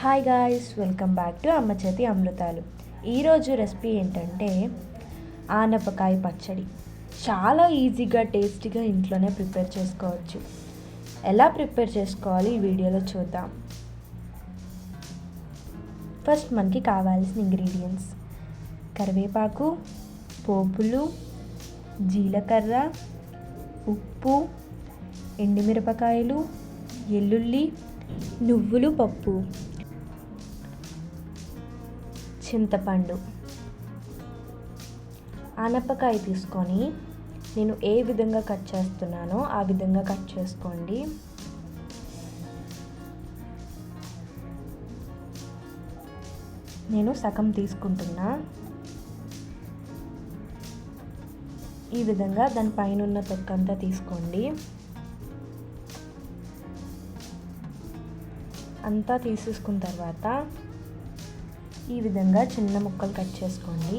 Hi guys, welcome back to అమ్మ చేతి అమృతాలు. ఈరోజు రెసిపీ ఏంటంటే ఆనపకాయ పచ్చడి. చాలా ఈజీగా టేస్టీగా ఇంట్లోనే ప్రిపేర్ చేసుకోవచ్చు. ఎలా ప్రిపేర్ చేసుకోవాలి ఈ వీడియోలో చూద్దాం. ఫస్ట్ మనకి కావాల్సిన ఇంగ్రీడియంట్స్: కరివేపాకు, పోపులు, జీలకర్ర, ఉప్పు, ఎండుమిరపకాయలు, వెల్లుల్లి, నువ్వులు పప్పు, చింతపండు. ఆనపకాయ తీసుకొని నేను ఏ విధంగా కట్ చేస్తున్నానో ఆ విధంగా కట్ చేసుకోండి. నేను సగం తీసుకుంటున్నా. ఈ విధంగా దాని పైన ఉన్న తొక్కంతా తీసుకోండి. అంతా తీసేసుకున్న తర్వాత ఈ విధంగా చిన్న ముక్కలు కట్ చేసుకోండి.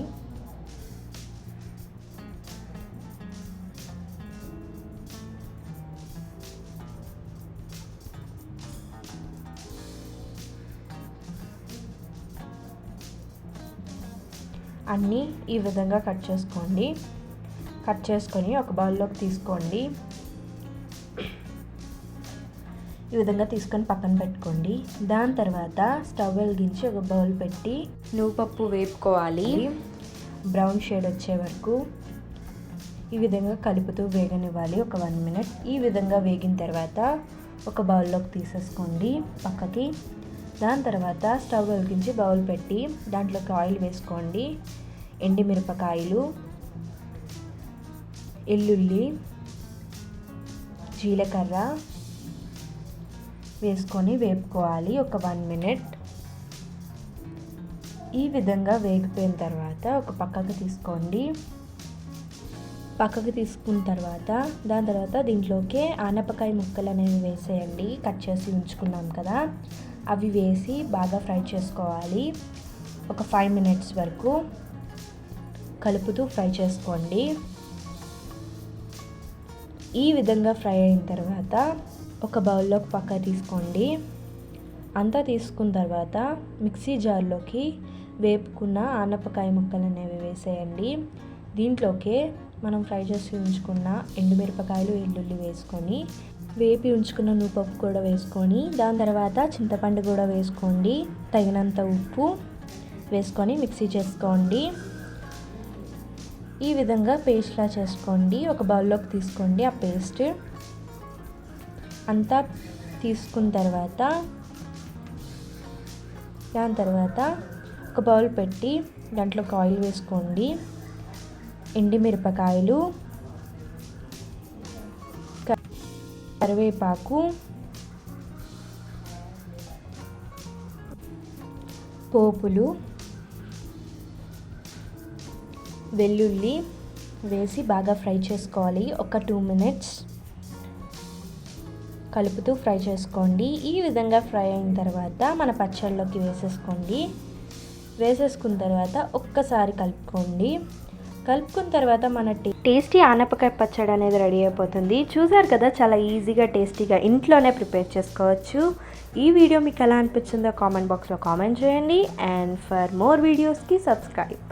అన్నీ ఈ విధంగా కట్ చేసుకోండి. కట్ చేసుకొని ఒక బౌల్లోకి తీసుకోండి. ఈ విధంగా తీసుకొని పక్కన పెట్టుకోండి. దాని తర్వాత స్టవ్ వెలిగించి ఒక బౌల్ పెట్టి నువ్వుపప్పు వేపుకోవాలి. బ్రౌన్ షేడ్ వచ్చే వరకు ఈ విధంగా కలుపుతూ వేగనివ్వాలి ఒక 1 minute. ఈ విధంగా వేగిన తర్వాత ఒక బౌల్లోకి తీసేసుకోండి పక్కకి. దాని తర్వాత స్టవ్ వెలిగించి బౌల్ పెట్టి దాంట్లోకి ఆయిల్ వేసుకోండి. ఎండుమిరపకాయలు, వెల్లుల్లి, జీలకర్ర వేసుకొని వేపుకోవాలి ఒక 1 minute. ఈ విధంగా వేగిపోయిన తర్వాత ఒక పక్కకు తీసుకోండి. పక్కకు తీసుకున్న తర్వాత దాని తర్వాత దీంట్లోకి ఆనపకాయ ముక్కలు అనేవి వేసేయండి. కట్ చేసి ఉంచుకున్నాం కదా, అవి వేసి బాగా ఫ్రై చేసుకోవాలి. ఒక 5 minutes వరకు కలుపుతూ ఫ్రై చేసుకోండి. ఈ విధంగా ఫ్రై అయిన తర్వాత ఒక బౌల్లోకి పక్క తీసుకోండి. అంతా తీసుకున్న తర్వాత మిక్సీ జార్లోకి వేపుకున్న ఆనపకాయ ముక్కలు అనేవి వేసేయండి. దీంట్లోకి మనం ఫ్రై చేసి ఉంచుకున్న ఎండుమిరపకాయలు, వెల్లుల్లి వేసుకొని వేపి ఉంచుకున్న నువ్వుపప్పు కూడా వేసుకొని దాని తర్వాత చింతపండు కూడా వేసుకోండి. తగినంత ఉప్పు వేసుకొని మిక్సీ చేసుకోండి. ఈ విధంగా పేస్ట్లా చేసుకోండి. ఒక బౌల్లోకి తీసుకోండి. ఆ పేస్ట్ అంతా తీసుకున్న తర్వాత దాని తర్వాత ఒక బౌల్ పెట్టి దాంట్లోకి ఆయిల్ వేసుకోండి. ఎండుమిరపకాయలు, కరివేపాకు, పోపులు, వెల్లుల్లి వేసి బాగా ఫ్రై చేసుకోవాలి ఒక 2 minutes. కలుపుతూ ఫ్రై చేసుకోండి. ఈ విధంగా ఫ్రై అయిన తర్వాత మన పచ్చళ్ళలోకి వేసేసుకోండి. వేసేసుకున్న తర్వాత ఒక్కసారి కలుపుకోండి. కలుపుకున్న తర్వాత మన టేస్టీ ఆనపకాయ పచ్చడి అనేది రెడీ అయిపోతుంది. చూసారు కదా, చాలా ఈజీగా టేస్టీగా ఇంట్లోనే ప్రిపేర్ చేసుకోవచ్చు. ఈ వీడియో మీకు ఎలా అనిపించిందో కామెంట్ బాక్స్లో కామెంట్ చేయండి. అండ్ ఫర్ మోర్ వీడియోస్కి సబ్స్క్రైబ్.